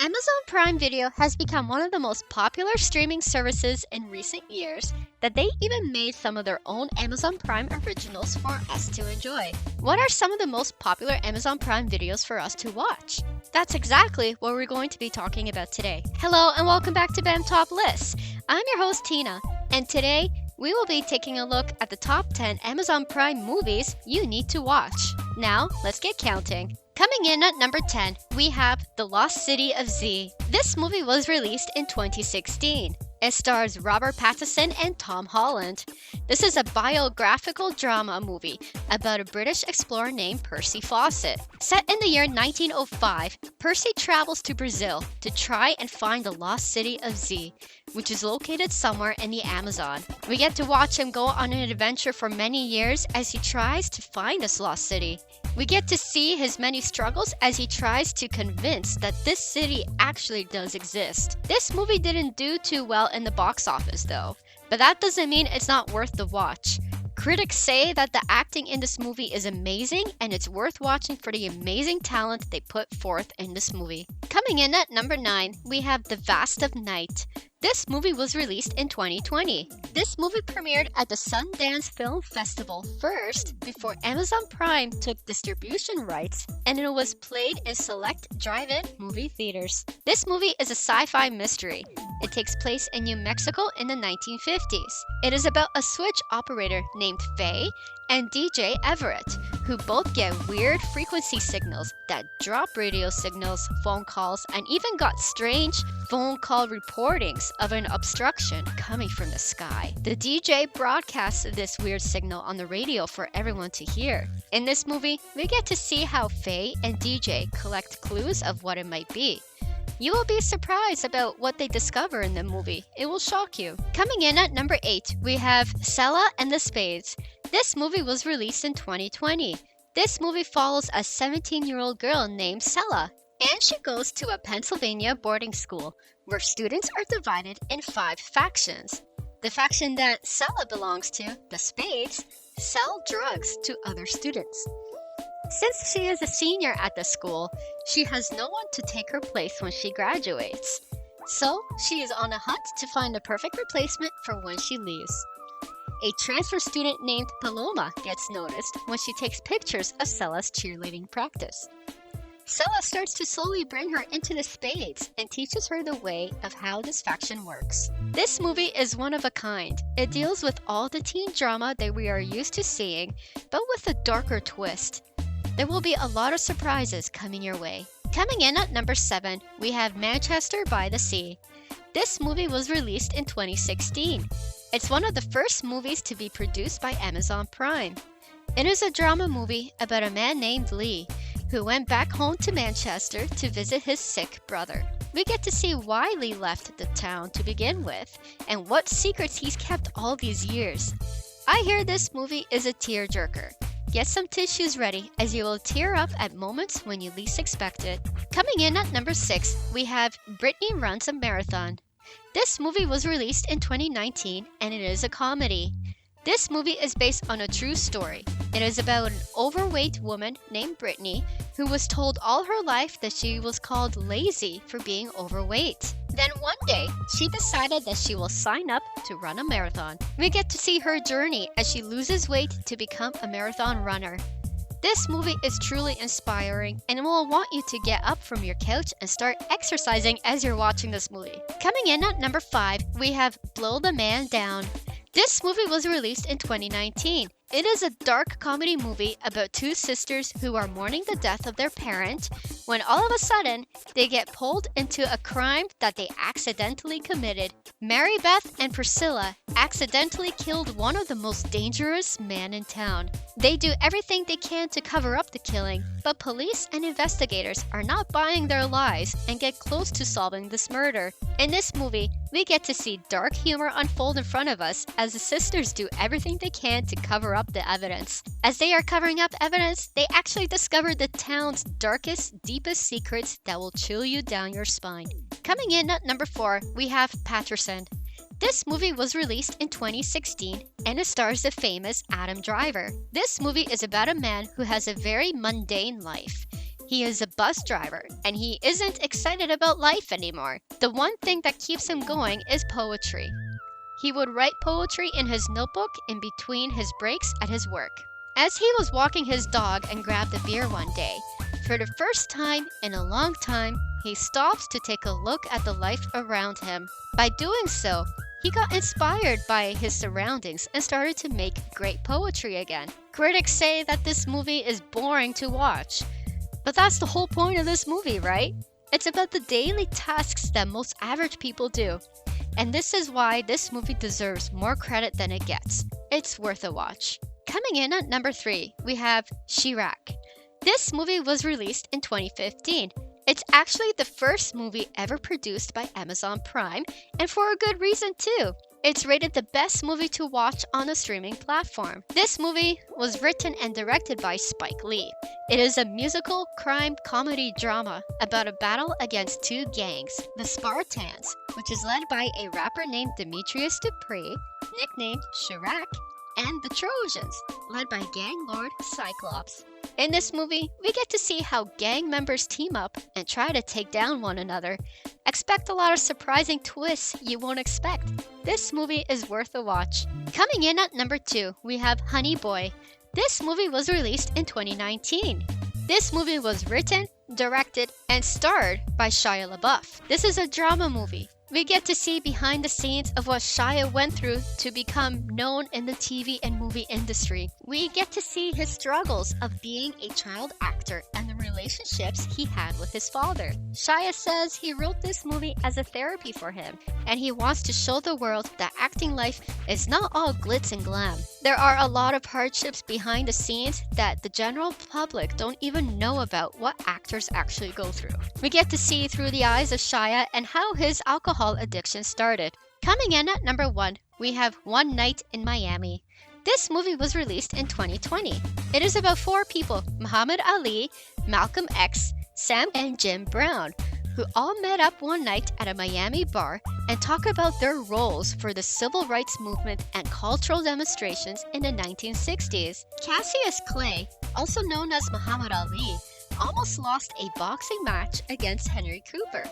Amazon Prime Video has become one of the most popular streaming services in recent years that they even made some of their own Amazon Prime originals for us to enjoy. What are some of the most popular Amazon Prime videos for us to watch? That's exactly what we're going to be talking about today. Hello and welcome back to bamtoplists. I'm your host Tina, and today we will be taking a look at the top 10 Amazon Prime movies you need to watch. Now, let's get counting. Coming in at number 10, we have The Lost City of Z. This movie was released in 2016. It stars Robert Paterson and Tom Holland. This is a biographical drama movie about a British explorer named Percy Fawcett. Set in the year 1905, Percy travels to Brazil to try and find the lost city of Z, which is located somewhere in the Amazon. We get to watch him go on an adventure for many years as he tries to find this lost city. We get to see his many struggles as he tries to convince that this city actually does exist. This movie didn't do too well in the box office though, but that doesn't mean it's not worth the watch. Critics say that the acting in this movie is amazing and it's worth watching for the amazing talent they put forth in this movie. Coming in at number 9, we have The Vast of Night. This movie was released in 2020. This movie premiered at the Sundance Film Festival first before Amazon Prime took distribution rights, and it was played in select drive-in movie theaters. This movie is a sci-fi mystery. It takes place in New Mexico in the 1950s. It is about a switch operator named Faye and DJ Everett, who both get weird frequency signals that drop radio signals, phone calls, and even got strange phone call reportings of an obstruction coming from the sky. The DJ broadcasts this weird signal on the radio for everyone to hear. In this movie, we get to see how Faye and DJ collect clues of what it might be. You will be surprised about what they discover in the movie. It will shock you. Coming in at number 8, we have Selah and The Spades. This movie was released in 2020. This movie follows a 17-year-old girl named Selah, and she goes to a Pennsylvania boarding school where students are divided in 5 factions. The faction that Selah belongs to, the Spades, sell drugs to other students. Since she is a senior at the school, she has no one to take her place when she graduates. So, she is on a hunt to find the perfect replacement for when she leaves. A transfer student named Paloma gets noticed when she takes pictures of Selah's cheerleading practice. Selah starts to slowly bring her into the Spades and teaches her the way of how this faction works. This movie is one of a kind. It deals with all the teen drama that we are used to seeing, but with a darker twist. There will be a lot of surprises coming your way. Coming in at number 7, we have Manchester by the Sea. This movie was released in 2016. It's one of the first movies to be produced by Amazon Prime. It is a drama movie about a man named Lee who went back home to Manchester to visit his sick brother. We get to see why Lee left the town to begin with and what secrets he's kept all these years. I hear this movie is a tearjerker. Get some tissues ready as you will tear up at moments when you least expect it. Coming in at number 6, we have Brittany Runs a Marathon. This movie was released in 2019 and it is a comedy. This movie is based on a true story. It is about an overweight woman named Brittany who was told all her life that she was called lazy for being overweight. Then one day, she decided that she will sign up to run a marathon. We get to see her journey as she loses weight to become a marathon runner. This movie is truly inspiring and it will want you to get up from your couch and start exercising as you're watching this movie. Coming in at number 5, we have Blow the Man Down. This movie was released in 2019. It is a dark comedy movie about 2 sisters who are mourning the death of their parent when all of a sudden they get pulled into a crime that they accidentally committed. Mary Beth and Priscilla accidentally killed one of the most dangerous men in town. They do everything they can to cover up the killing, but police and investigators are not buying their lies and get close to solving this murder. In this movie, we get to see dark humor unfold in front of us as the sisters do everything they can to cover up the evidence. As they are covering up evidence, they actually discover the town's darkest, deepest secrets that will chill you down your spine. Coming in at number 4, we have Paterson. This movie was released in 2016 and it stars the famous Adam Driver. This movie is about a man who has a very mundane life. He He is a bus driver, and he isn't excited about life anymore. The one thing that keeps him going is poetry. He would write poetry in his notebook in between his breaks at his work. As he was walking his dog and grabbed a beer one day, for the first time in a long time, he stops to take a look at the life around him. By doing so, he got inspired by his surroundings and started to make great poetry again. Critics say that this movie is boring to watch, but that's the whole point of this movie, right? It's about the daily tasks that most average people do. And this is why this movie deserves more credit than it gets. It's worth a watch. Coming in at number 3, we have chi-raq. This movie was released in 2015. It's actually the first movie ever produced by Amazon Prime, and for a good reason too. It's rated the best movie to watch on a streaming platform. This movie was written and directed by Spike Lee. It is a musical crime comedy drama about a battle against two gangs, the Spartans, which is led by a rapper named Demetrius Dupree, nicknamed chi-raq, and the Trojans, led by gang lord Cyclops. In this movie, we get to see how gang members team up and try to take down one another. Expect a lot of surprising twists you won't expect. This movie is worth a watch. Coming in at number 2, we have Honey Boy. This movie was released in 2019. This movie was written, directed, and starred by Shia LaBeouf. This is a drama movie. We get to see behind the scenes of what Shia went through to become known in the TV and movie industry. We get to see his struggles of being a child actor and the relationships he had with his father. Shia says he wrote this movie as a therapy for him, and he wants to show the world that acting life is not all glitz and glam. There are a lot of hardships behind the scenes that the general public don't even know about what actors actually go through. We get to see through the eyes of Shia and how his alcohol addiction started. Coming in at number 1, we have One Night in Miami. This movie was released in 2020. It is about 4 people, Muhammad Ali, Malcolm X, Sam, and Jim Brown, who all met up one night at a Miami bar and talk about their roles for the civil rights movement and cultural demonstrations in the 1960s. Cassius Clay, also known as Muhammad Ali, almost lost a boxing match against Henry Cooper.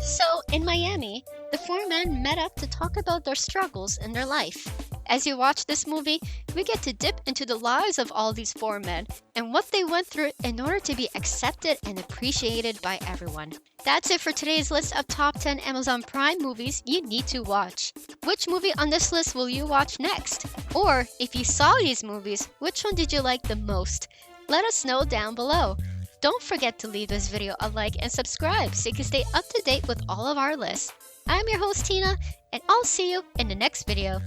So, in Miami, the 4 men met up to talk about their struggles in their life. As you watch this movie, we get to dip into the lives of all these 4 men and what they went through in order to be accepted and appreciated by everyone. That's it for today's list of top 10 Amazon Prime movies you need to watch. Which movie on this list will you watch next? Or, if you saw these movies, which one did you like the most? Let us know down below. Don't forget to leave this video a like and subscribe so you can stay up to date with all of our lists. I'm your host Tina, and I'll see you in the next video.